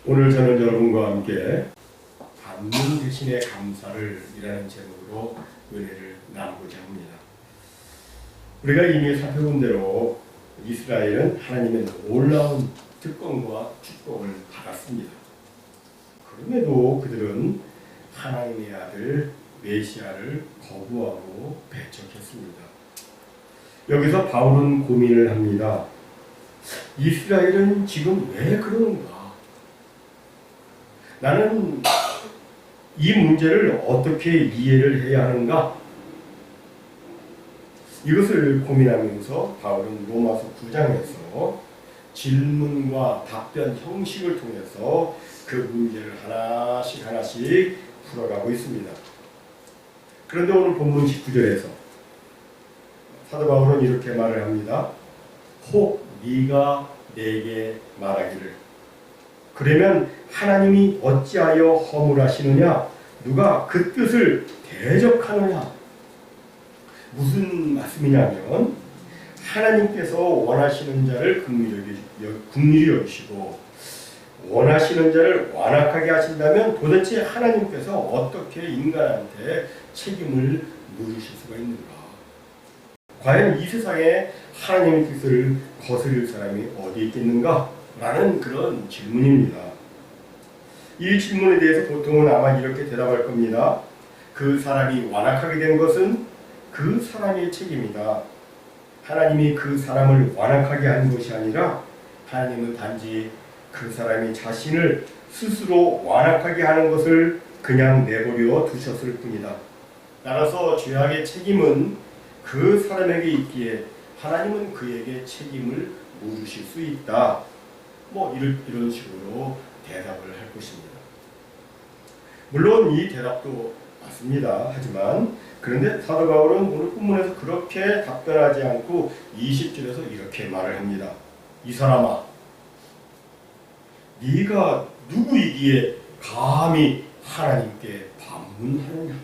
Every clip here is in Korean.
오늘 저는 여러분과 함께 받는 대신에 감사를 이라는 제목으로 은혜를 나누고자 합니다. 우리가 이미 살펴본 대로 이스라엘은 하나님의 놀라운 특권과 축복을 받았습니다. 그럼에도 그들은 하나님의 아들 메시아를 거부하고 배척했습니다. 여기서 바울은 고민을 합니다. 이스라엘은 지금 왜 그러는가? 나는 이 문제를 어떻게 이해를 해야 하는가? 이것을 고민하면서 바울은 로마서 9장에서 질문과 답변 형식을 통해서 그 문제를 하나씩 풀어가고 있습니다. 그런데 오늘 본문 19절에서 사도 바울은 이렇게 말을 합니다. 혹 네가 내게 말하기를 그러면 하나님이 어찌하여 허물하시느냐? 누가 그 뜻을 대적하느냐? 무슨 말씀이냐면 하나님께서 원하시는 자를 긍휼히 여기시고 원하시는 자를 완악하게 하신다면 도대체 하나님께서 어떻게 인간한테 책임을 물으실 수가 있는가? 과연 이 세상에 하나님의 뜻을 거스릴 사람이 어디 있겠는가? 라는 그런 질문입니다. 이 질문에 대해서 보통은 아마 이렇게 대답할 겁니다. 그 사람이 완악하게 된 것은 그 사람의 책임이다. 하나님이 그 사람을 완악하게 한 것이 아니라 하나님은 단지 그 사람이 자신을 스스로 완악하게 하는 것을 그냥 내버려 두셨을 뿐이다. 따라서 죄악의 책임은 그 사람에게 있기에 하나님은 그에게 책임을 물으실 수 있다. 이런 식으로 대답을 할 것입니다. 물론 이 대답도 맞습니다. 하지만 그런데 사도 바울은 오늘 본문에서 그렇게 답변하지 않고 20절에서 이렇게 말을 합니다. 이 사람아, 네가 누구이기에 감히 하나님께 반문하느냐?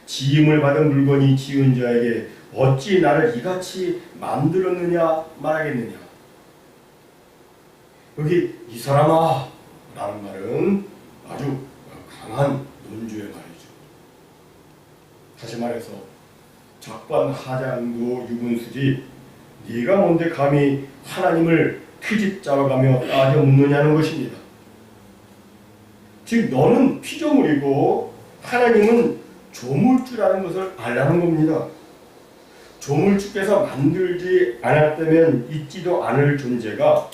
지음을 받은 물건이 지은 자에게 어찌 나를 이같이 만들었느냐 말하겠느냐? 여기 이 사람아 라는 말은 아주 강한 논주의 말이죠. 다시 말해서 적반하장도 유분수지 네가 뭔데 감히 하나님을 트집 잡아가며 따져 묻느냐는 것입니다. 즉 너는 피조물이고 하나님은 조물주라는 것을 알라는 겁니다. 조물주께서 만들지 않았다면 있지도 않을 존재가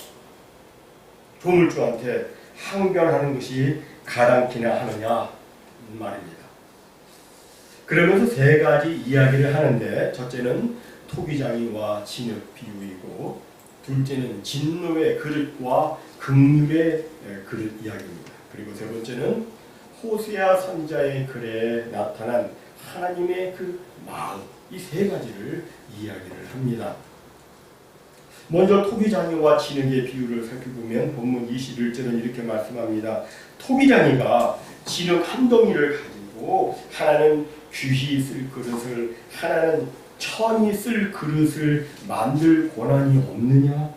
조물주한테 항변하는 것이 가당키나 하느냐 말입니다. 그러면서 세 가지 이야기를 하는데 첫째는 토기장이와 진흙 비유이고 둘째는 진노의 그릇과 긍휼의 그릇 이야기입니다. 그리고 세 번째는 호세아 선지자의 글에 나타난 하나님의 그 마음, 이 세 가지를 이야기를 합니다. 먼저 토기장이와 진흙의 비유를 살펴보면 본문 21절은 이렇게 말씀합니다. 토기장이가 진흙 한 덩이를 가지고 하나는 귀히 쓸 그릇을 하나는 천이 쓸 그릇을 만들 권한이 없느냐?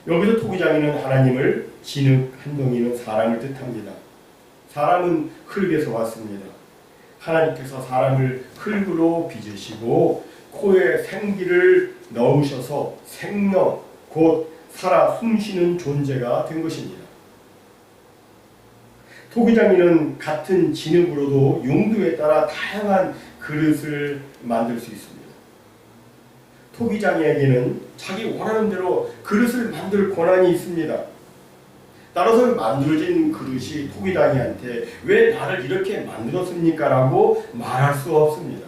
여기서 토기장이는 하나님을, 진흙 한 덩이는 사람을 뜻합니다. 사람은 흙에서 왔습니다. 하나님께서 사람을 흙으로 빚으시고 코에 생기를 넣으셔서 생명, 곧 살아 숨쉬는 존재가 된 것입니다. 토기장이는 같은 진흙으로도 용도에 따라 다양한 그릇을 만들 수 있습니다. 토기장이에게는 자기 원하는 대로 그릇을 만들 권한이 있습니다. 따라서 만들어진 그릇이 토기장이한테 왜 나를 이렇게 만들었습니까? 라고 말할 수 없습니다.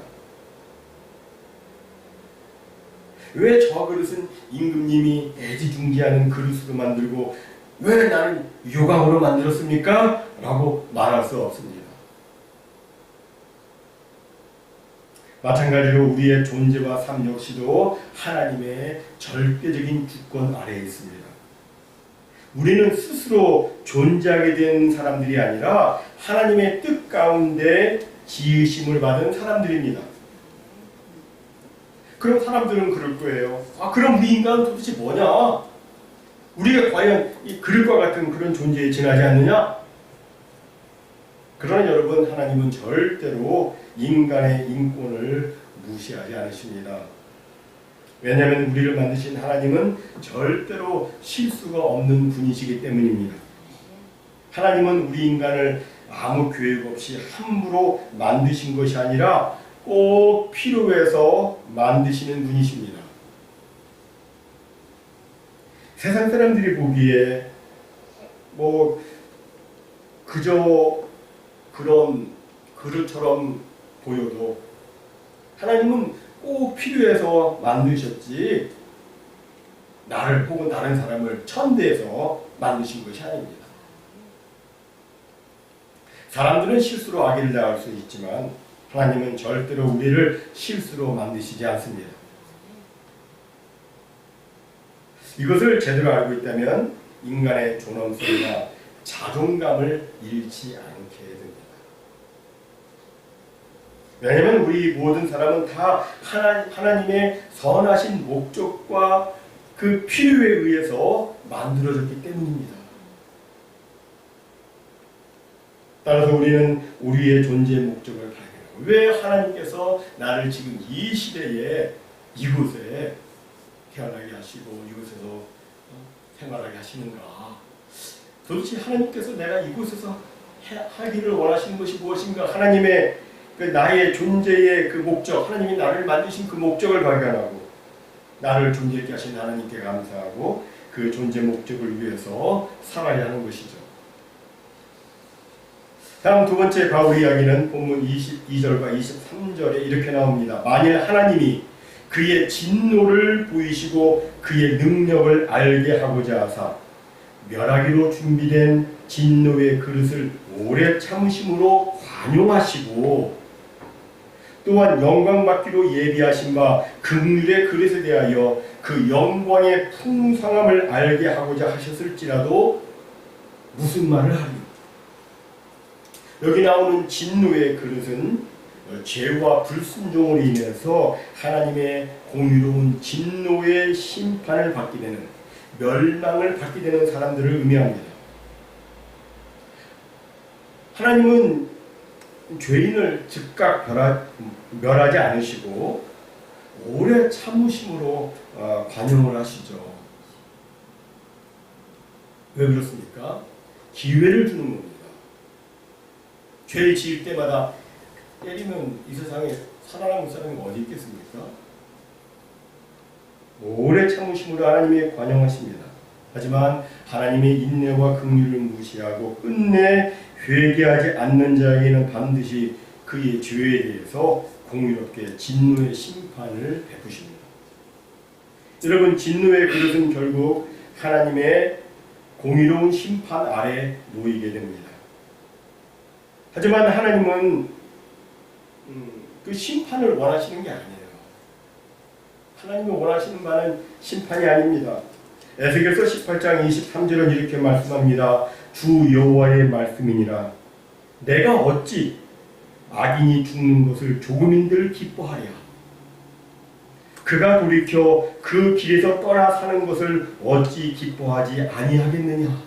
왜 저 그릇은 임금님이 애지중지하는 그릇으로 만들고 왜 나는 요강으로 만들었습니까? 라고 말할 수 없습니다. 마찬가지로 우리의 존재와 삶 역시도 하나님의 절대적인 주권 아래에 있습니다. 우리는 스스로 존재하게 된 사람들이 아니라 하나님의 뜻 가운데 지으심을 받은 사람들입니다. 그럼 사람들은 그럴 거예요. 그럼 우리 인간은 도대체 뭐냐? 우리가 과연 이 그릇과 같은 그런 존재에 지나지 않느냐? 그러나 여러분, 하나님은 절대로 인간의 인권을 무시하지 않으십니다. 왜냐하면 우리를 만드신 하나님은 절대로 실수가 없는 분이시기 때문입니다. 하나님은 우리 인간을 아무 계획 없이 함부로 만드신 것이 아니라 꼭 필요해서 만드시는 분이십니다. 세상 사람들이 보기에 그저 그런 그릇처럼 보여도 하나님은 꼭 필요해서 만드셨지 나를 혹은 다른 사람을 천대해서 만드신 것이 아닙니다. 사람들은 실수로 악의를 당할 수 있지만 하나님은 절대로 우리를 실수로 만드시지 않습니다. 이것을 제대로 알고 있다면 인간의 존엄성이나 자존감을 잃지 않게 됩니다. 왜냐하면 우리 모든 사람은 다 하나님의 선하신 목적과 그 필요에 의해서 만들어졌기 때문입니다. 따라서 우리는 우리의 존재의 목적을 발견하고 왜 하나님께서 나를 지금 이 시대에 이곳에 태어나게 하시고 이곳에서 생활하게 하시는가? 도대체 하나님께서 내가 이곳에서 하기를 원하시는 것이 무엇인가? 하나님의 나의 존재의 그 목적, 하나님이 나를 만드신 그 목적을 발견하고 나를 존재하게 하신 하나님께 감사하고 그 존재 목적을 위해서 살아야 하는 것이죠. 다음 두 번째 바울 이야기는 본문 22절과 23절에 이렇게 나옵니다. 만일 하나님이 그의 진노를 보이시고 그의 능력을 알게 하고자 하사 멸하기로 준비된 진노의 그릇을 오래 참으심으로 관용하시고 또한 영광받기로 예비하신 바 긍휼의 그릇에 대하여 그 영광의 풍성함을 알게 하고자 하셨을지라도 무슨 말을 하리? 여기 나오는 진노의 그릇은 죄와 불순종으로 인해서 하나님의 공의로운 진노의 심판을 받게 되는, 멸망을 받게 되는 사람들을 의미합니다. 하나님은 죄인을 즉각 멸하지 않으시고 오래 참으심으로 관용을 하시죠. 왜 그렇습니까? 기회를 주는 겁니다. 죄를 지을 때마다 때리면 이 세상에 살아남은 사람이 어디 있겠습니까? 오래 참으심으로 하나님이 관용하십니다. 하지만 하나님의 인내와 긍휼을 무시하고 끝내 회개하지 않는 자에게는 반드시 그의 죄에 대해서 공의롭게 진노의 심판을 베푸십니다. 여러분, 진노의 그릇은 결국 하나님의 공의로운 심판 아래 놓이게 됩니다. 하지만 하나님은 그 심판을 원하시는 게 아니에요. 하나님이 원하시는 바는 심판이 아닙니다. 에스겔서 18장 23절은 이렇게 말씀합니다. 주 여호와의 말씀이니라. 내가 어찌 악인이 죽는 것을 조금인들 기뻐하랴. 그가 돌이켜 그 길에서 떠나 사는 것을 어찌 기뻐하지 아니하겠느냐.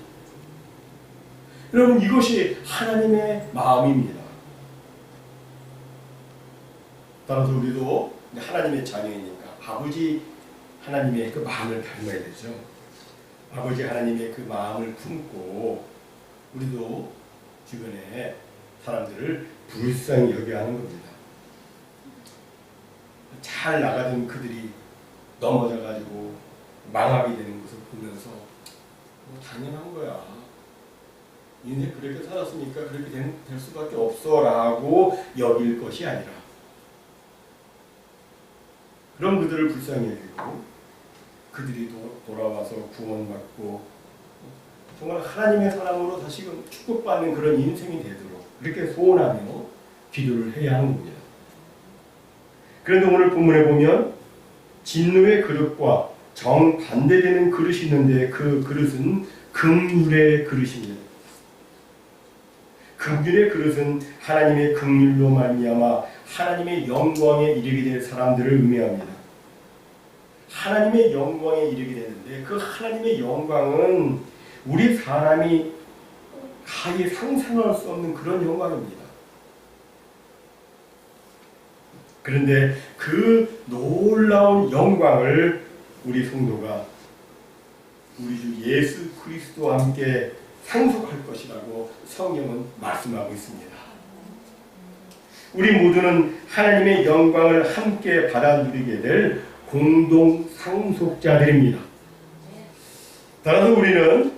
여러분, 이것이 하나님의 마음입니다. 따라서 우리도 하나님의 자녀이니까 아버지 하나님의 그 마음을 닮아야 되죠. 아버지 하나님의 그 마음을 품고 우리도 주변에 사람들을 불쌍히 여겨야 하는 겁니다. 잘 나가던 그들이 넘어져가지고 망하게 되는 것을 보면서 당연한 거야. 니네 그렇게 살았으니까 그렇게 될 수밖에 없어 라고 여길 것이 아니라 그럼 그들을 불쌍히 여기고 그들이 돌아와서 구원받고 정말 하나님의 사람으로 다시금 축복받는 그런 인생이 되도록 그렇게 소원하며 기도를 해야 하는 겁니다. 그런데 오늘 본문에 보면 진노의 그릇과 정반대되는 그릇이 있는데 그 그릇은 긍휼의 그릇입니다. 긍휼의 그릇은 하나님의 긍휼로 말미암아 하나님의 영광에 이르게 될 사람들을 의미합니다. 하나님의 영광에 이르게 되는데 그 하나님의 영광은 우리 사람이 가히 상상할 수 없는 그런 영광입니다. 그런데 그 놀라운 영광을 우리 성도가 우리 주 예수 그리스도와 함께 상속할 것이라고 성경은 말씀하고 있습니다. 우리 모두는 하나님의 영광을 함께 받아 누리게 될 공동 상속자들입니다. 따라서 우리는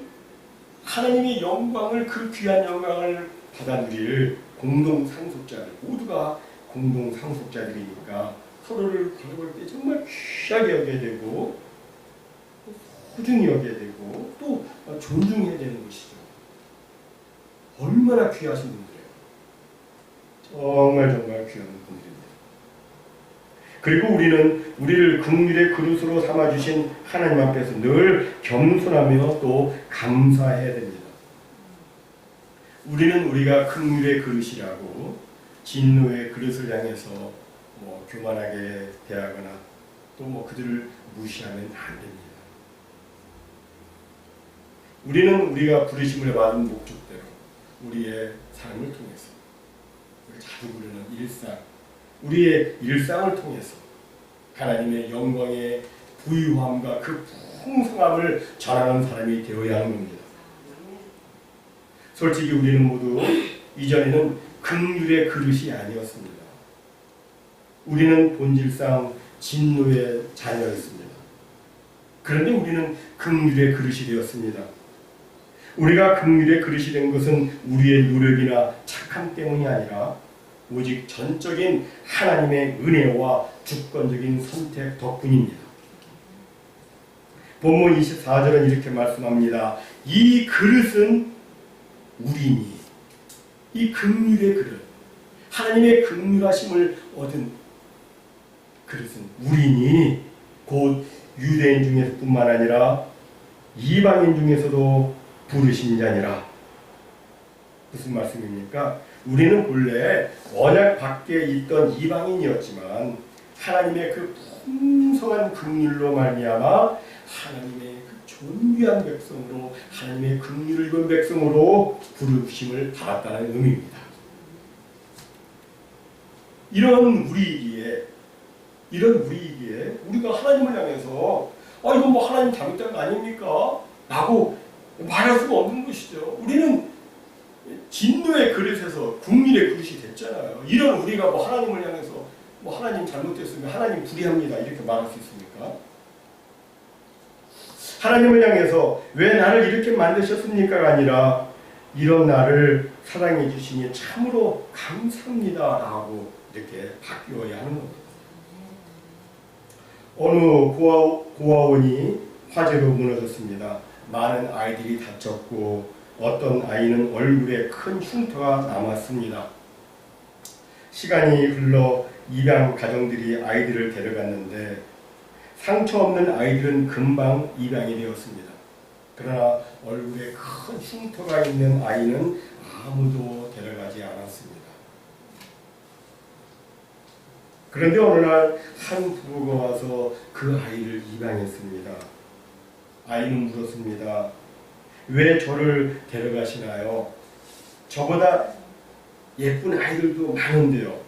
하나님의 영광을, 그 귀한 영광을 받아 누릴 공동 상속자들, 모두가 공동 상속자들이니까 서로를 바라볼 때 정말 귀하게 여겨야 되고 소중히 여겨야 되고 또 존중해야 되는 것이죠. 얼마나 귀하신 분들이에요. 정말 귀한 분들입니다. 그리고 우리는 우리를 긍휼의 그릇으로 삼아주신 하나님 앞에서 늘 겸손하며 또 감사해야 됩니다. 우리는 우리가 긍휼의 그릇이라고 진노의 그릇을 향해서 교만하게 대하거나 또 그들을 무시하면 안 됩니다. 우리는 우리가 부르심을 받은 목적대로 우리의 삶을 통해서 자주 부르는 일상, 우리의 일상을 통해서 하나님의 영광의 부유함과 그 풍성함을 전하는 사람이 되어야 하는 겁니다. 솔직히 우리는 모두 이전에는 긍휼의 그릇이 아니었습니다. 우리는 본질상 진노의 자녀였습니다. 그런데 우리는 긍휼의 그릇이 되었습니다. 우리가 긍휼의 그릇이 된 것은 우리의 노력이나 착함 때문이 아니라 오직 전적인 하나님의 은혜와 주권적인 선택 덕분입니다. 본문 24절은 이렇게 말씀합니다. 이 그릇은 우리니, 이 긍휼의 그릇, 하나님의 긍휼하심을 얻은 그릇은 우리니 곧 유대인 중에서뿐만 아니라 이방인 중에서도 부르신 자니라. 무슨 말씀입니까? 우리는 본래 언약 밖에 있던 이방인이었지만 하나님의 그 풍성한 긍휼로 말미암아 하나님의 그 존귀한 백성으로, 하나님의 긍휼을 입은 백성으로 부르심을 받았다는 의미입니다. 이런 우리이기에 우리가 하나님을 향해서 이건 뭐 하나님 잘못된 거 아닙니까? 라고 말할 수가 없는 것이죠. 우리는 진노의 그릇에서 국민의 그릇이 됐잖아요. 이런 우리가 뭐 하나님을 향해서 뭐 하나님 잘못됐으면 하나님 불의합니다 이렇게 말할 수 있습니까? 하나님을 향해서 왜 나를 이렇게 만드셨습니까가 아니라 이런 나를 사랑해 주시니 참으로 감사합니다 라고 이렇게 바뀌어야 하는 겁니다. 어느 고아원이 화재로 무너졌습니다. 많은 아이들이 다쳤고 어떤 아이는 얼굴에 큰 흉터가 남았습니다. 시간이 흘러 입양 가정들이 아이들을 데려갔는데 상처 없는 아이들은 금방 입양이 되었습니다. 그러나 얼굴에 큰 흉터가 있는 아이는 아무도 데려가지 않았습니다. 그런데 어느 날 한 부부가 와서 그 아이를 입양했습니다. 아이는 물었습니다. 왜 저를 데려가시나요? 저보다 예쁜 아이들도 많은데요.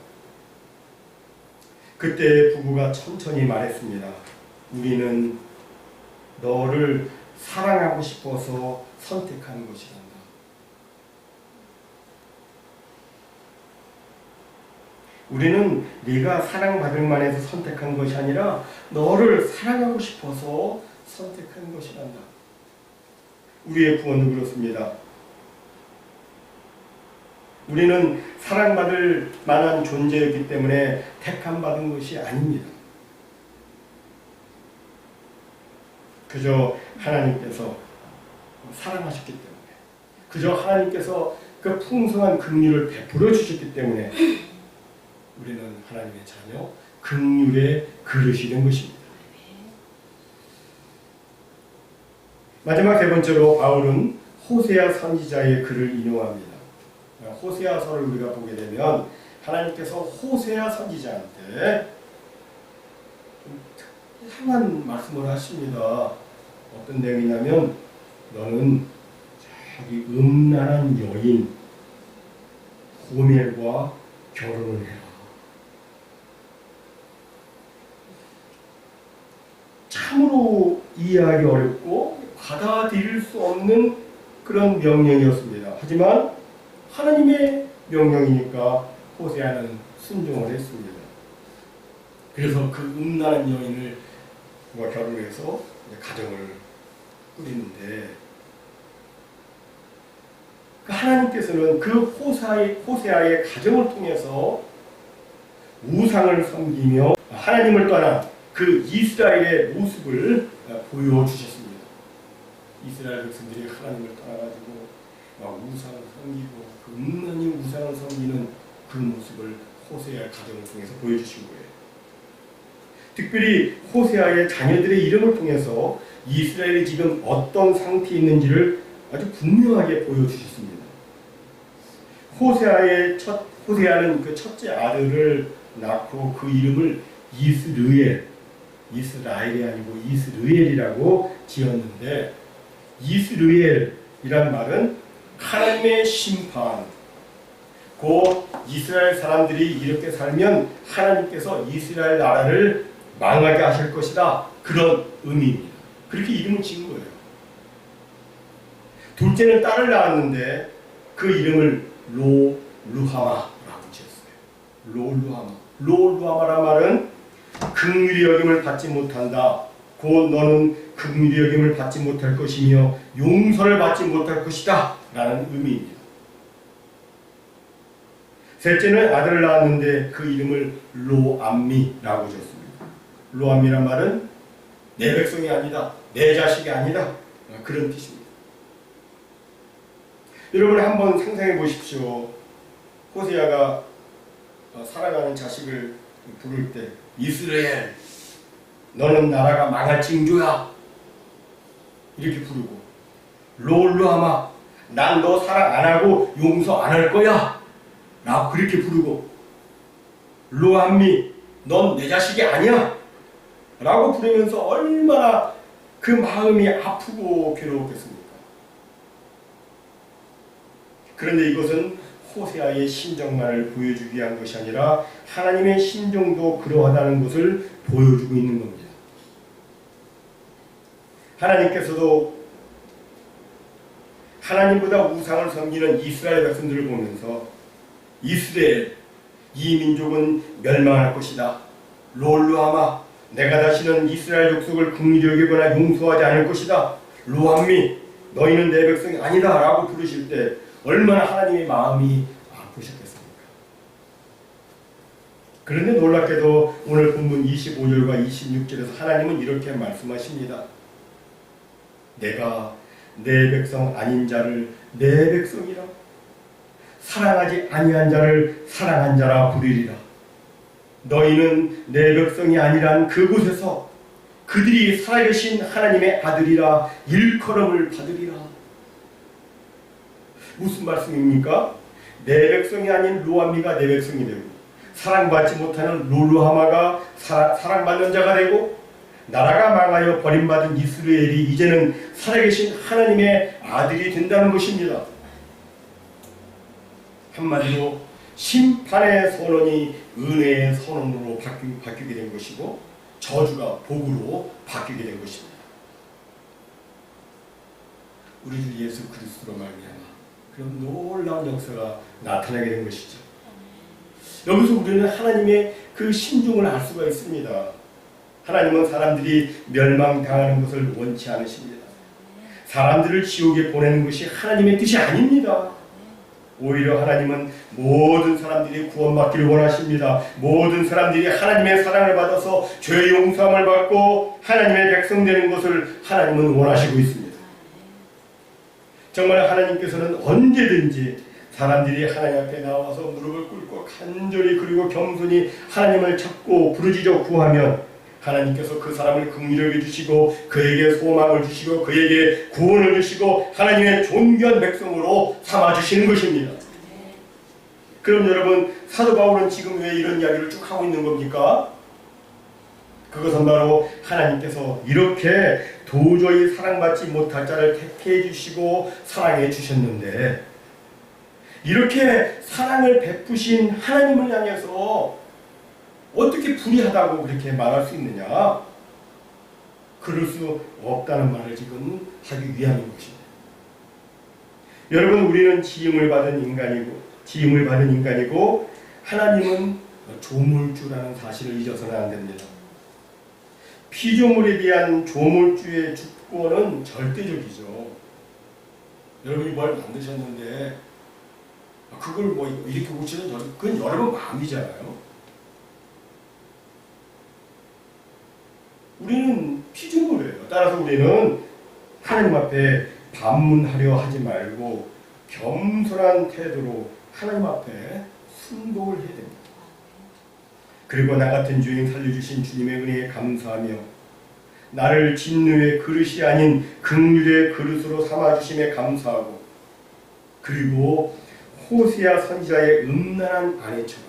그때 부부가 천천히 말했습니다. 우리는 너를 사랑하고 싶어서 선택한 것이란다. 우리는 네가 사랑받을 만해서 선택한 것이 아니라 너를 사랑하고 싶어서 선택한 것이란다. 우리의 구원도 그렇습니다. 우리는 사랑받을 만한 존재였기 때문에 택함받은 것이 아닙니다. 그저 하나님께서 사랑하셨기 때문에, 그저 하나님께서 그 풍성한 긍휼을 베풀어 주셨기 때문에 우리는 하나님의 자녀, 긍휼의 그릇이 된 것입니다. 마지막 세 번째로 바울은 호세아 선지자의 글을 인용합니다. 호세아서를 우리가 보게 되면 하나님께서 호세아 선지자한테 이상한 말씀을 하십니다. 어떤 내용이냐면 너는 자기 음란한 여인 고멜과 결혼을 해라. 참으로 이해하기 어렵고 받아들일 수 없는 그런 명령이었습니다. 하지만 하나님의 명령이니까 호세아는 순종을 했습니다. 그래서 그 음란한 여인을 결혼해서 가정을 꾸리는데 하나님께서는 그 호세아의 가정을 통해서 우상을 섬기며 하나님을 떠난 그 이스라엘의 모습을 보여주셨습니다. 이스라엘 백성들이 하나님을 떠나가지고 우상을 섬기고 그 음란히 우상을 섬기는 그 모습을 호세아의 가정을 통해서 보여주신 거예요. 특별히 호세아의 자녀들의 이름을 통해서 이스라엘이 지금 어떤 상태에 있는지를 아주 분명하게 보여주셨습니다. 호세아는 그 첫째 아들을 낳고 그 이름을 이스라엘이 아니고 이스르엘이라고 지었는데, 이스르엘이란 말은 하나님의 심판, 곧 이스라엘 사람들이 이렇게 살면 하나님께서 이스라엘 나라를 망하게 하실 것이다, 그런 의미입니다. 그렇게 이름을 지은 거예요. 둘째는 딸을 낳았는데 그 이름을 로루하마라고 지었어요. 로루하마란 말은 긍휼히 여김을 받지 못한다, 곧 너는 긍휼히 여김을 받지 못할 것이며 용서를 받지 못할 것이다 라는 의미입니다. 셋째는 아들을 낳았는데 그 이름을 로암미라고 지었습니다. 로암미란 말은 내 백성이 아니다, 내 자식이 아니다, 그런 뜻입니다. 여러분 한번 상상해 보십시오. 호세아가 사랑하는 자식을 부를 때 이스라엘, 너는 나라가 망할 징조야, 이렇게 부르고, 로루하마, 난 너 사랑 안 하고 용서 안 할 거야 라고 그렇게 부르고, 로암미, 넌 내 자식이 아니야 라고 부르면서 얼마나 그 마음이 아프고 괴로웠겠습니까? 그런데 이것은 호세아의 심정만을 보여주기 위한 것이 아니라 하나님의 심정도 그러하다는 것을 보여주고 있는 겁니다. 하나님께서도 하나님보다 우상을 섬기는 이스라엘 백성들을 보면서 이스라엘, 이 민족은 멸망할 것이다, 로루하마, 내가 다시는 이스라엘 족속을 긍휼히 여기거나 용서하지 않을 것이다, 로암미, 너희는 내 백성이 아니다 라고 부르실 때 얼마나 하나님의 마음이 아프셨겠습니까? 그런데 놀랍게도 오늘 본문 25절과 26절에서 하나님은 이렇게 말씀하십니다. 내가 내 백성 아닌 자를 내 백성이라, 사랑하지 아니한 자를 사랑한 자라 부르리라. 너희는 내 백성이 아니란 그곳에서 그들이 살아계신 하나님의 아들이라 일컬음을 받으리라. 무슨 말씀입니까? 내 백성이 아닌 로암미가 내 백성이 되고, 사랑받지 못하는 로루하마가 사랑받는 자가 되고, 나라가 망하여 버림받은 이스라엘이 이제는 살아계신 하나님의 아들이 된다는 것입니다. 한마디로 심판의 선언이 은혜의 선언으로 바뀌게 된 것이고, 저주가 복으로 바뀌게 된 것입니다. 우리 주 예수 그리스도로 말미암아 그런 놀라운 역사가 나타나게 된 것이죠. 여기서 우리는 하나님의 그 심중을 알 수가 있습니다. 하나님은 사람들이 멸망당하는 것을 원치 않으십니다. 사람들을 지옥에 보내는 것이 하나님의 뜻이 아닙니다. 오히려 하나님은 모든 사람들이 구원받기를 원하십니다. 모든 사람들이 하나님의 사랑을 받아서 죄 용서함을 받고 하나님의 백성 되는 것을 하나님은 원하시고 있습니다. 정말 하나님께서는 언제든지 사람들이 하나님 앞에 나와서 무릎을 꿇고 간절히 그리고 겸손히 하나님을 찾고 부르짖어 구하면 하나님께서 그 사람을 긍휼히 여겨주시고 그에게 소망을 주시고 그에게 구원을 주시고 하나님의 존귀한 백성으로 삼아주시는 것입니다. 그럼 여러분, 사도 바울은 지금 왜 이런 이야기를 쭉 하고 있는 겁니까? 그것은 바로 하나님께서 이렇게 도저히 사랑받지 못할 자를 택해 주시고 사랑해 주셨는데, 이렇게 사랑을 베푸신 하나님을 향해서 어떻게 불의하다고 그렇게 말할 수 있느냐? 그럴 수 없다는 말을 지금 하기 위함인 것입니다. 여러분, 우리는 지음을 받은 인간이고 하나님은 조물주라는 사실을 잊어서는 안 됩니다. 피조물에 대한 조물주의 주권은 절대적이죠. 여러분이 뭘 만드셨는데 그걸 뭐 이렇게 고치는 그건 여러분 마음이잖아요. 우리는 피조물이에요. 따라서 우리는 하나님 앞에 반문하려 하지 말고 겸손한 태도로 하나님 앞에 순복을 해야 됩니다. 그리고 나 같은 죄인 살려주신 주님의 은혜에 감사하며 나를 진노의 그릇이 아닌 긍휼의 그릇으로 삼아주심에 감사하고, 그리고 호세아 선지자의 음란한 아내처럼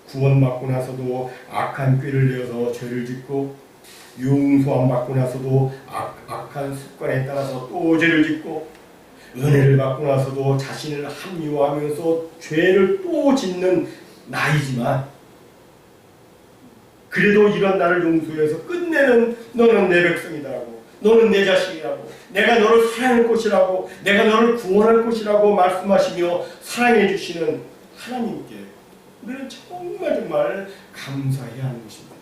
구원받고 나서도 악한 꾀를 내어서 죄를 짓고, 용서함 받고 나서도 악한 습관에 따라서 또 죄를 짓고, 은혜를 받고 나서도 자신을 합리화하면서 죄를 또 짓는 나이지만, 그래도 이런 나를 용서해서 끝내는 너는 내 백성이다라고, 너는 내 자식이라고, 내가 너를 사랑할 것이라고, 내가 너를 구원할 것이라고 말씀하시며 사랑해 주시는 하나님께 우리는 정말 감사해야 하는 것입니다.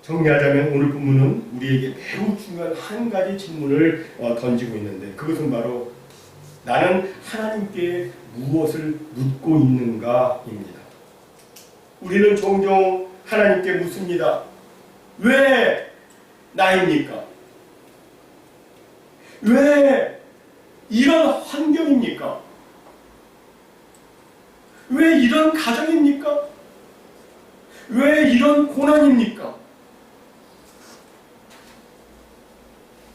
정리하자면 오늘 본문은 우리에게 매우 중요한 한 가지 질문을 던지고 있는데, 그것은 바로 나는 하나님께 무엇을 묻고 있는가입니다. 우리는 종종 하나님께 묻습니다. 왜 나입니까? 왜 이런 환경입니까? 왜 이런 가정입니까? 왜 이런 고난입니까?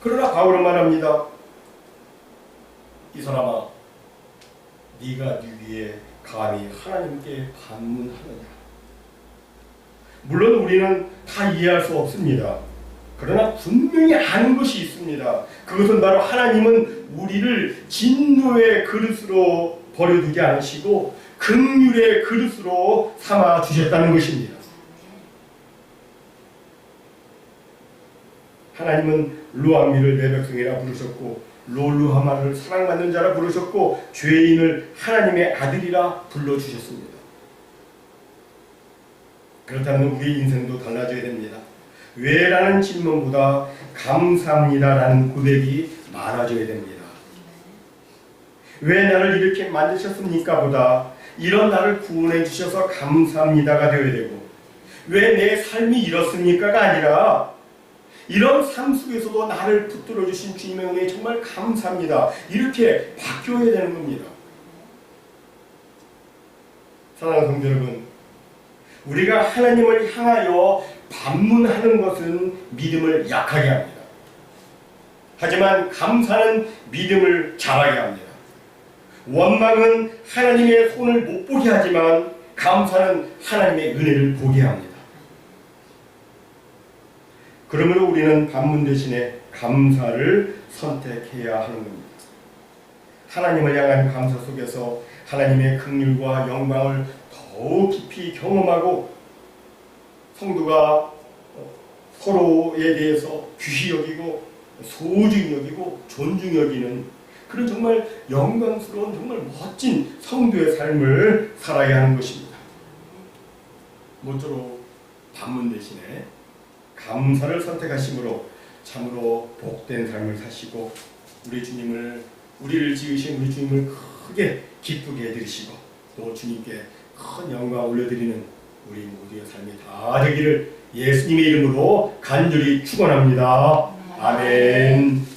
그러나 바울은 말합니다. 이 사람아, 네가 누구에 감히 하나님께 반문하느냐? 물론 우리는 다 이해할 수 없습니다. 그러나 분명히 아는 것이 있습니다. 그것은 바로 하나님은 우리를 진노의 그릇으로 버려두지 않으시고 긍휼의 그릇으로 삼아 주셨다는 것입니다. 하나님은 루암미를 내 백성이라 부르셨고, 롤루하마를 사랑받는 자라 부르셨고, 죄인을 하나님의 아들이라 불러주셨습니다. 그렇다면 우리의 인생도 달라져야 됩니다. 왜라는 질문보다 감사합니다라는 고백이 많아져야 됩니다. 왜 나를 이렇게 만드셨습니까? 보다 이런 나를 구원해 주셔서 감사합니다가 되어야 되고, 왜 내 삶이 이렇습니까가 아니라 이런 삶 속에서도 나를 붙들어 주신 주님의 은혜에 정말 감사합니다, 이렇게 바뀌어야 되는 겁니다. 사랑하는 성도 여러분, 우리가 하나님을 향하여 반문하는 것은 믿음을 약하게 합니다. 하지만 감사는 믿음을 자라게 합니다. 원망은 하나님의 손을 못 보게 하지만 감사는 하나님의 은혜를 보게 합니다. 그러므로 우리는 반문 대신에 감사를 선택해야 하는 겁니다. 하나님을 향한 감사 속에서 하나님의 긍휼과 영광을 더욱 깊이 경험하고, 성도가 서로에 대해서 귀히 여기고 소중히 여기고 존중히 여기는 그런 정말 영광스러운, 정말 멋진 성도의 삶을 살아야 하는 것입니다. 모쪼록 반문 대신에 감사를 선택하심으로 참으로 복된 삶을 사시고, 우리를 지으신 우리 주님을 크게 기쁘게 해드리시고, 또 주님께 큰 영광 올려드리는 우리 모두의 삶이 다 되기를 예수님의 이름으로 간절히 축원합니다. 아멘.